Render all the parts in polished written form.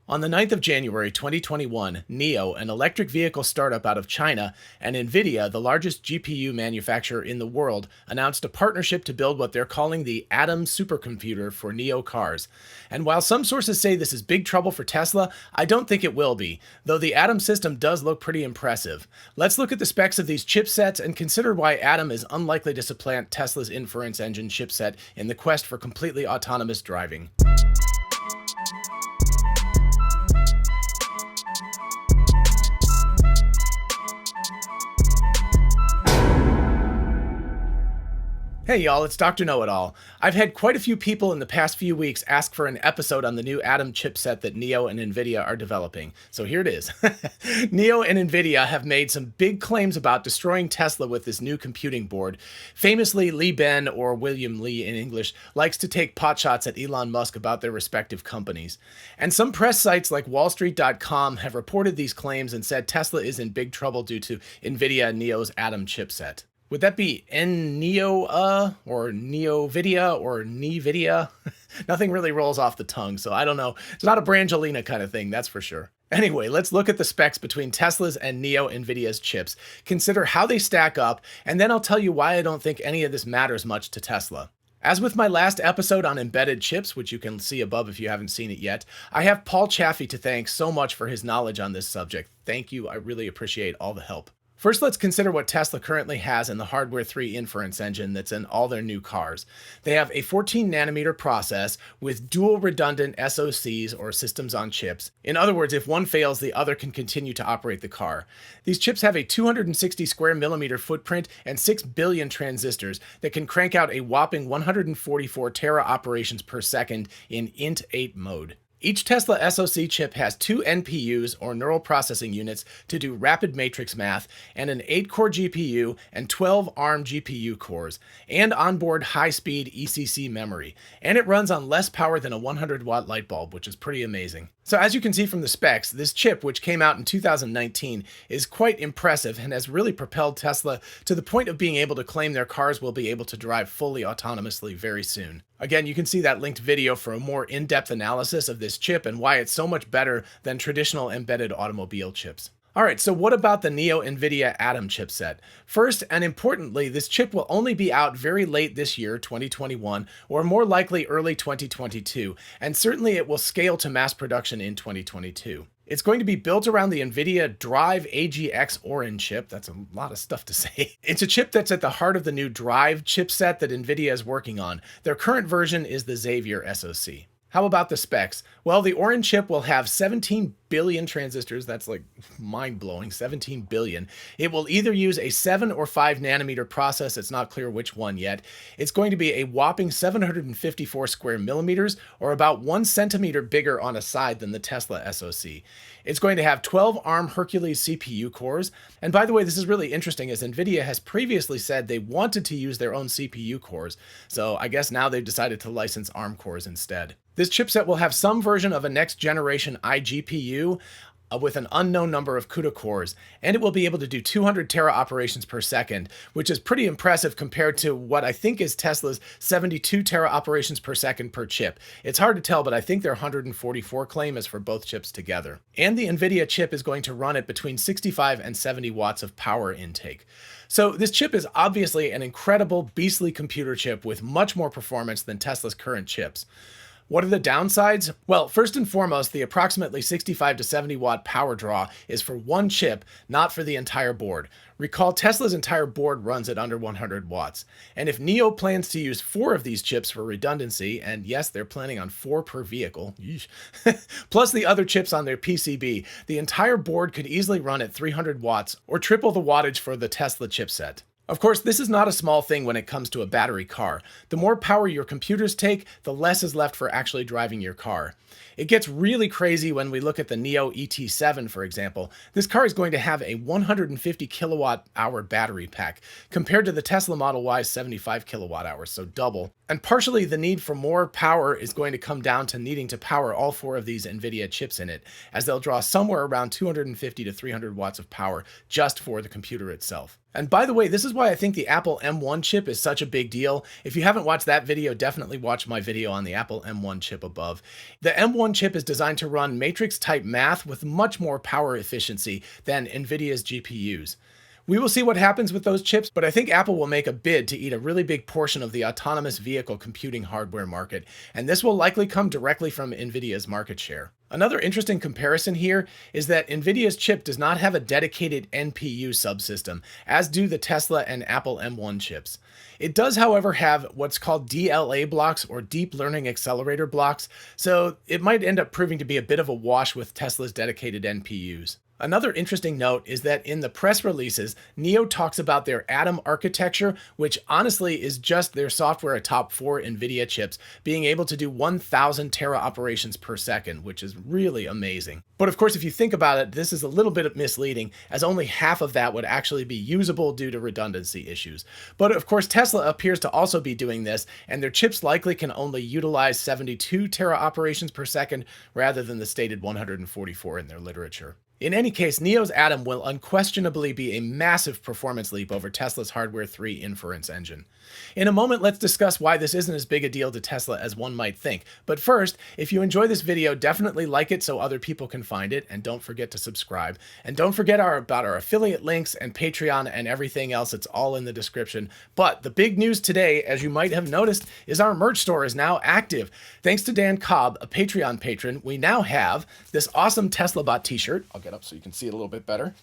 On the 9th of January 2021, NIO, an electric vehicle startup out of China, and NVIDIA, the largest GPU manufacturer in the world, announced a partnership to build what they're calling the Atom supercomputer for NIO cars. And while some sources say this is big trouble for Tesla, I don't think it will be, though the Atom system does look pretty impressive. Let's look at the specs of these chipsets and consider why Atom is unlikely to supplant Tesla's inference engine chipset in the quest for completely autonomous driving. Hey y'all, it's Dr. Know-It-All. I've had quite a few people in the past few weeks ask for an episode on the new Atom chipset that NIO and Nvidia are developing. So here it is. NIO and Nvidia have made some big claims about destroying Tesla with this new computing board. Famously, Lee Ben, or William Lee in English, likes to take potshots at Elon Musk about their respective companies. And some press sites like wallstreet.com have reported these claims and said Tesla is in big trouble due to Nvidia and NIO's Atom chipset. Would that be NIO or NIOVidia or NVIDIA? Nothing really rolls off the tongue, so I don't know. It's not a Brangelina kind of thing, that's for sure. Anyway, let's look at the specs between Tesla's and NIO Nvidia's chips, consider how they stack up, and then I'll tell you why I don't think any of this matters much to Tesla. As with my last episode on embedded chips, which you can see above if you haven't seen it yet, I have Paul Chaffee to thank so much for his knowledge on this subject. Thank you, I really appreciate all the help. First, let's consider what Tesla currently has in the Hardware 3 inference engine that's in all their new cars. They have a 14-nanometer process with dual redundant SoCs, or systems on chips. In other words, if one fails, the other can continue to operate the car. These chips have a 260 square millimeter footprint and 6 billion transistors that can crank out a whopping 144 tera operations per second in int8 mode. Each Tesla SoC chip has 2 NPUs, or neural processing units, to do rapid matrix math, and an 8-core GPU and 12 ARM GPU cores, and onboard high-speed ECC memory. And it runs on less power than a 100-watt light bulb, which is pretty amazing. So as you can see from the specs, this chip, which came out in 2019, is quite impressive and has really propelled Tesla to the point of being able to claim their cars will be able to drive fully autonomously very soon. Again, you can see that linked video for a more in-depth analysis of this chip and why it's so much better than traditional embedded automobile chips. Alright, so what about the NIO Nvidia Atom chipset? First, and importantly, this chip will only be out very late this year, 2021, or more likely early 2022, and certainly it will scale to mass production in 2022. It's going to be built around the NVIDIA Drive AGX Orin chip. That's a lot of stuff to say. It's a chip that's at the heart of the new Drive chipset that NVIDIA is working on. Their current version is the Xavier SoC. How about the specs? Well, the Orin chip will have 17 billion transistors. That's like mind-blowing, 17 billion. It will either use a 7 or 5 nanometer process. It's not clear which one yet. It's going to be a whopping 754 square millimeters, or about 1 centimeter bigger on a side than the Tesla SoC. It's going to have 12 ARM Hercules CPU cores. And by the way, this is really interesting, as NVIDIA has previously said they wanted to use their own CPU cores. So I guess now they've decided to license ARM cores instead. This chipset will have some version of a next generation iGPU with an unknown number of CUDA cores, and it will be able to do 200 tera operations per second, which is pretty impressive compared to what I think is Tesla's 72 tera operations per second per chip. It's hard to tell, but I think their 144 claim is for both chips together. And the NVIDIA chip is going to run at between 65 and 70 watts of power intake. So this chip is obviously an incredible, beastly computer chip with much more performance than Tesla's current chips. What are the downsides? Well, first and foremost, the approximately 65 to 70 watt power draw is for one chip, not for the entire board. Recall, Tesla's entire board runs at under 100 watts. And if NIO plans to use 4 of these chips for redundancy, and yes, they're planning on 4 per vehicle, plus the other chips on their PCB, the entire board could easily run at 300 watts, or triple the wattage for the Tesla chipset. Of course, this is not a small thing when it comes to a battery car. The more power your computers take, the less is left for actually driving your car. It gets really crazy when we look at the NIO ET7, for example. This car is going to have a 150 kilowatt hour battery pack, compared to the Tesla Model Y's 75 kilowatt hours, so double. And partially the need for more power is going to come down to needing to power all 4 of these NVIDIA chips in it, as they'll draw somewhere around 250 to 300 watts of power just for the computer itself. And by the way, this is why I think the Apple M1 chip is such a big deal. If you haven't watched that video, definitely watch my video on the Apple M1 chip above. The M1 M1 chip is designed to run matrix-type math with much more power efficiency than NVIDIA's GPUs. We will see what happens with those chips, but I think Apple will make a bid to eat a really big portion of the autonomous vehicle computing hardware market, and this will likely come directly from NVIDIA's market share. Another interesting comparison here is that NVIDIA's chip does not have a dedicated NPU subsystem, as do the Tesla and Apple M1 chips. It does, however, have what's called DLA blocks, or Deep Learning Accelerator blocks, so it might end up proving to be a bit of a wash with Tesla's dedicated NPUs. Another interesting note is that in the press releases, NIO talks about their Atom architecture, which honestly is just their software atop 4 NVIDIA chips being able to do 1,000 tera operations per second, which is really amazing. But of course, if you think about it, this is a little bit misleading, as only half of that would actually be usable due to redundancy issues. But of course, Tesla appears to also be doing this, and their chips likely can only utilize 72 tera operations per second rather than the stated 144 in their literature. In any case, NIO's Atom will unquestionably be a massive performance leap over Tesla's Hardware 3 inference engine. In a moment, let's discuss why this isn't as big a deal to Tesla as one might think. But first, if you enjoy this video, definitely like it so other people can find it, and don't forget to subscribe. And don't forget about our affiliate links and Patreon and everything else. It's all in the description. But the big news today, as you might have noticed, is our merch store is now active. Thanks to Dan Cobb, a Patreon patron, we now have this awesome Tesla bot t-shirt. I'll get up so you can see it a little bit better.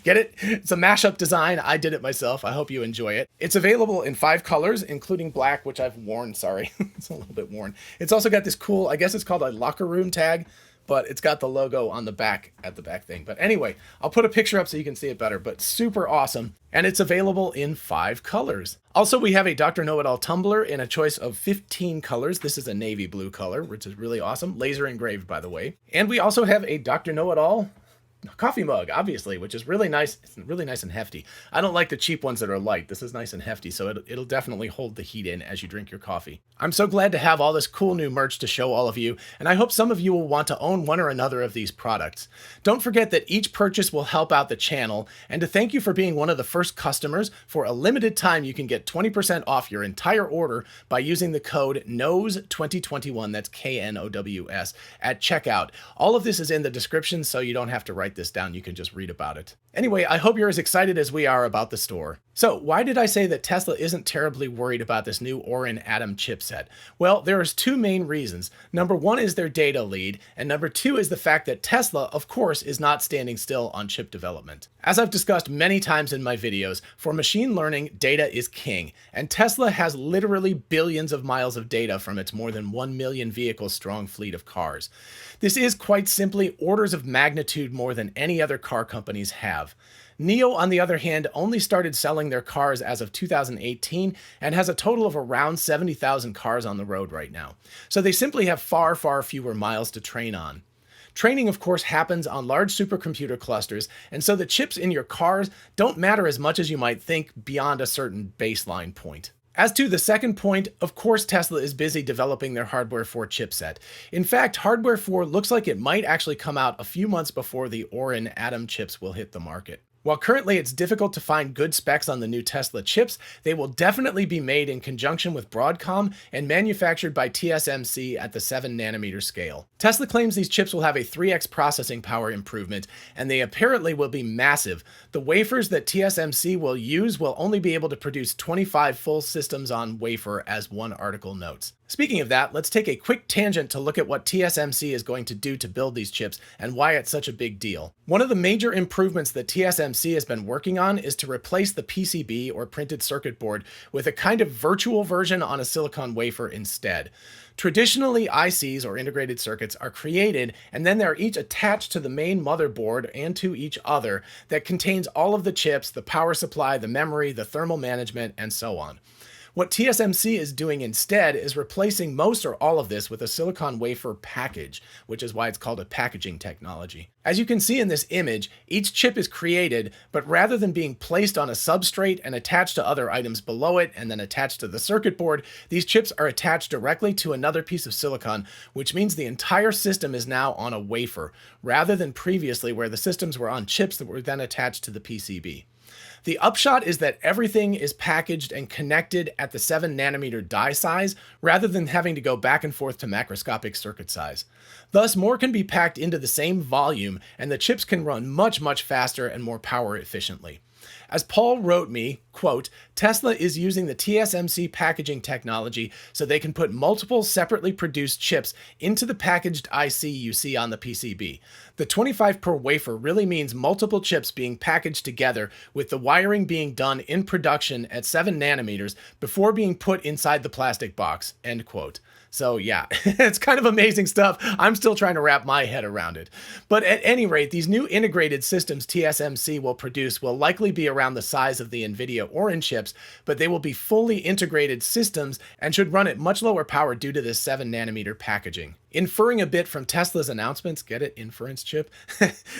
Get it? It's a mashup design. I did it myself. I hope you enjoy it. It's available in 5 colors, including black, which I've worn. Sorry, it's a little bit worn. It's also got this cool, I guess it's called a locker room tag, but it's got the logo on the back at the back thing. But anyway, I'll put a picture up so you can see it better, but super awesome. And it's available in 5 colors. Also, we have a Dr. Know-It-All tumbler in a choice of 15 colors. This is a navy blue color, which is really awesome. Laser engraved, by the way. And we also have a Dr. Know-It-All coffee mug, obviously, which is really nice. It's really nice and hefty. I don't like the cheap ones that are light. This is nice and hefty, so it'll definitely hold the heat in as you drink your coffee. I'm so glad to have all this cool new merch to show all of you, and I hope some of you will want to own one or another of these products. Don't forget that each purchase will help out the channel, and to thank you for being one of the first customers, for a limited time you can get 20% off your entire order by using the code KNOWS2021, that's KNOWS, at checkout. All of this is in the description, so you don't have to write this down, you can just read about it. Anyway, I hope you're as excited as we are about the store. So why did I say that Tesla isn't terribly worried about this new Orin Atom chipset? Well, there's 2 main reasons. Number 1 is their data lead, and number 2 is the fact that Tesla, of course, is not standing still on chip development. As I've discussed many times in my videos, for machine learning, data is king, and Tesla has literally billions of miles of data from its more than 1 million vehicle strong fleet of cars. This is quite simply orders of magnitude more than any other car companies have. NIO, on the other hand, only started selling their cars as of 2018 and has a total of around 70,000 cars on the road right now. So they simply have far, far fewer miles to train on. Training, of course, happens on large supercomputer clusters, and so the chips in your cars don't matter as much as you might think beyond a certain baseline point. As to the second point, of course Tesla is busy developing their Hardware 4 chipset. In fact, Hardware 4 looks like it might actually come out a few months before the Orin Atom chips will hit the market. While currently it's difficult to find good specs on the new Tesla chips, they will definitely be made in conjunction with Broadcom and manufactured by TSMC at the 7nm scale. Tesla claims these chips will have a 3x processing power improvement, and they apparently will be massive. The wafers that TSMC will use will only be able to produce 25 full systems on wafer, as one article notes. Speaking of that, let's take a quick tangent to look at what TSMC is going to do to build these chips and why it's such a big deal. One of the major improvements that TSMC has been working on is to replace the PCB, or printed circuit board, with a kind of virtual version on a silicon wafer instead. Traditionally, ICs, or integrated circuits, are created and then they're each attached to the main motherboard and to each other that contains all of the chips, the power supply, the memory, the thermal management, and so on. What TSMC is doing instead is replacing most or all of this with a silicon wafer package, which is why it's called a packaging technology. As you can see in this image, each chip is created, but rather than being placed on a substrate and attached to other items below it and then attached to the circuit board, these chips are attached directly to another piece of silicon, which means the entire system is now on a wafer, rather than previously where the systems were on chips that were then attached to the PCB. The upshot is that everything is packaged and connected at the 7nm die size rather than having to go back and forth to macroscopic circuit size. Thus, more can be packed into the same volume, and the chips can run much faster and more power efficiently. As Paul wrote me, quote, Tesla is using the TSMC packaging technology so they can put multiple separately produced chips into the packaged IC you see on the PCB. The 25 per wafer really means multiple chips being packaged together with the wiring being done in production at 7nm before being put inside the plastic box, end quote. So yeah, it's kind of amazing stuff. I'm still trying to wrap my head around it. But at any rate, these new integrated systems TSMC will produce will likely be around the size of the NVIDIA Orin chips, but they will be fully integrated systems and should run at much lower power due to this 7nm packaging. Inferring a bit from Tesla's announcements, get it, inference chip?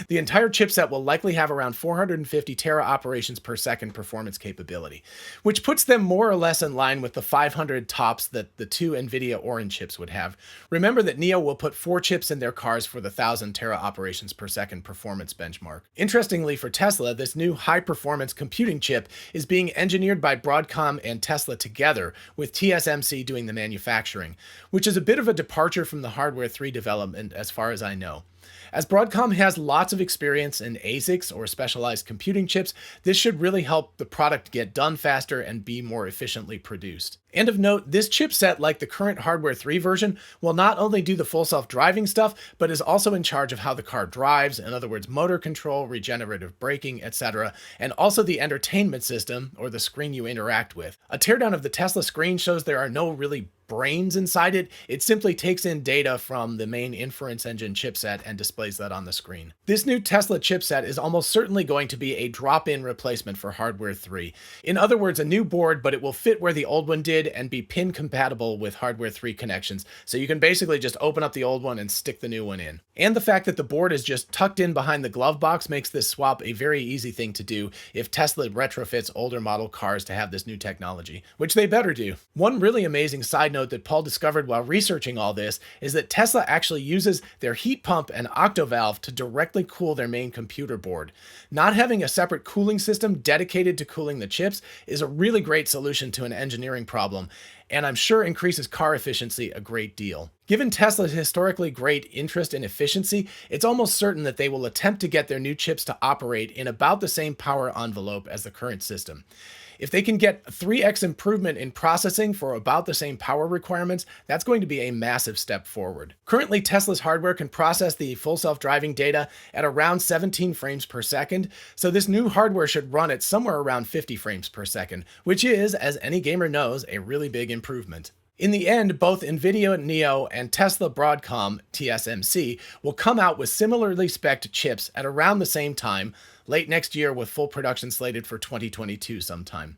The entire chipset will likely have around 450 tera operations per second performance capability, which puts them more or less in line with the 500 tops that the two NVIDIA Orin chips would have. Remember that NIO will put 4 chips in their cars for the 1000 tera operations per second performance benchmark. Interestingly for Tesla, this new high-performance computing chip is being engineered by Broadcom and Tesla together, with TSMC doing the manufacturing, which is a bit of a departure from the Hardware 3 development as far as I know. As Broadcom has lots of experience in ASICs or specialized computing chips, this should really help the product get done faster and be more efficiently produced. And of note, this chipset, like the current Hardware 3 version, will not only do the full self-driving stuff, but is also in charge of how the car drives, in other words, motor control, regenerative braking, etc., and also the entertainment system, or the screen you interact with. A teardown of the Tesla screen shows there are no really brains inside it. It simply takes in data from the main inference engine chipset and displays that on the screen. This new Tesla chipset is almost certainly going to be a drop-in replacement for Hardware 3. In other words, a new board, but it will fit where the old one did and be pin compatible with Hardware 3 connections, so you can basically just open up the old one and stick the new one in. And the fact that the board is just tucked in behind the glove box makes this swap a very easy thing to do if Tesla retrofits older model cars to have this new technology, which they better do. One really amazing side note that Paul discovered while researching all this is that Tesla actually uses their heat pump and octovalve to directly cool their main computer board. Not having a separate cooling system dedicated to cooling the chips is a really great solution to an engineering problem, and I'm sure increases car efficiency a great deal. Given Tesla's historically great interest in efficiency, it's almost certain that they will attempt to get their new chips to operate in about the same power envelope as the current system. If they can get 3x improvement in processing for about the same power requirements, that's going to be a massive step forward. Currently, Tesla's hardware can process the full self-driving data at around 17 frames per second, so this new hardware should run at somewhere around 50 frames per second, which is, as any gamer knows, a really big improvement. In the end, both NVIDIA NIO and Tesla Broadcom TSMC will come out with similarly spec'd chips at around the same time, late next year, with full production slated for 2022 sometime.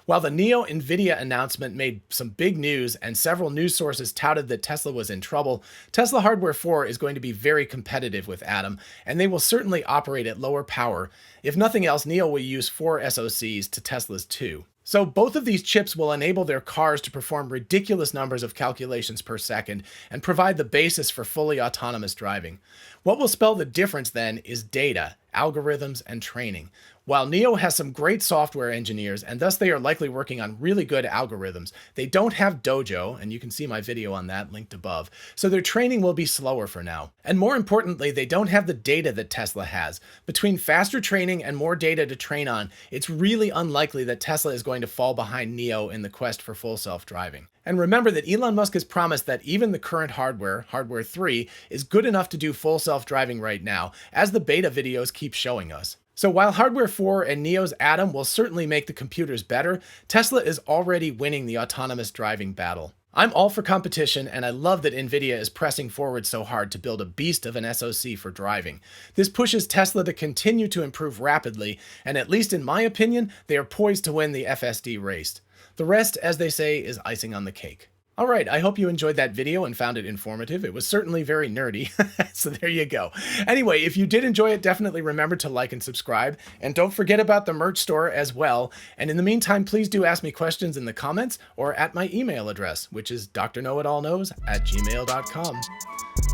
While the Nio and Nvidia announcement made some big news and several news sources touted that Tesla was in trouble, Tesla Hardware 4 is going to be very competitive with Atom, and they will certainly operate at lower power. If nothing else, Nio will use 4 SoCs to Tesla's 2. So both of these chips will enable their cars to perform ridiculous numbers of calculations per second and provide the basis for fully autonomous driving. What will spell the difference then is data, algorithms, and training. While Nio has some great software engineers, and thus they are likely working on really good algorithms, they don't have Dojo, and you can see my video on that linked above, so their training will be slower for now. And more importantly, they don't have the data that Tesla has. Between faster training and more data to train on, it's really unlikely that Tesla is going to fall behind Nio in the quest for full self-driving. And remember that Elon Musk has promised that even the current hardware, Hardware 3, is good enough to do full self-driving right now, as the beta videos keep showing us. So while Hardware 4 and Nio's Atom will certainly make the computers better, Tesla is already winning the autonomous driving battle. I'm all for competition, and I love that NVIDIA is pressing forward so hard to build a beast of an SoC for driving. This pushes Tesla to continue to improve rapidly, and at least in my opinion, they are poised to win the FSD race. The rest, as they say, is icing on the cake. Alright, I hope you enjoyed that video and found it informative. It was certainly very nerdy, so there you go. Anyway, if you did enjoy it, definitely remember to like and subscribe, and don't forget about the merch store as well. And in the meantime, please do ask me questions in the comments or at my email address, which is DrKnowItAllKnows@gmail.com.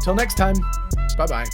Till next time, bye-bye.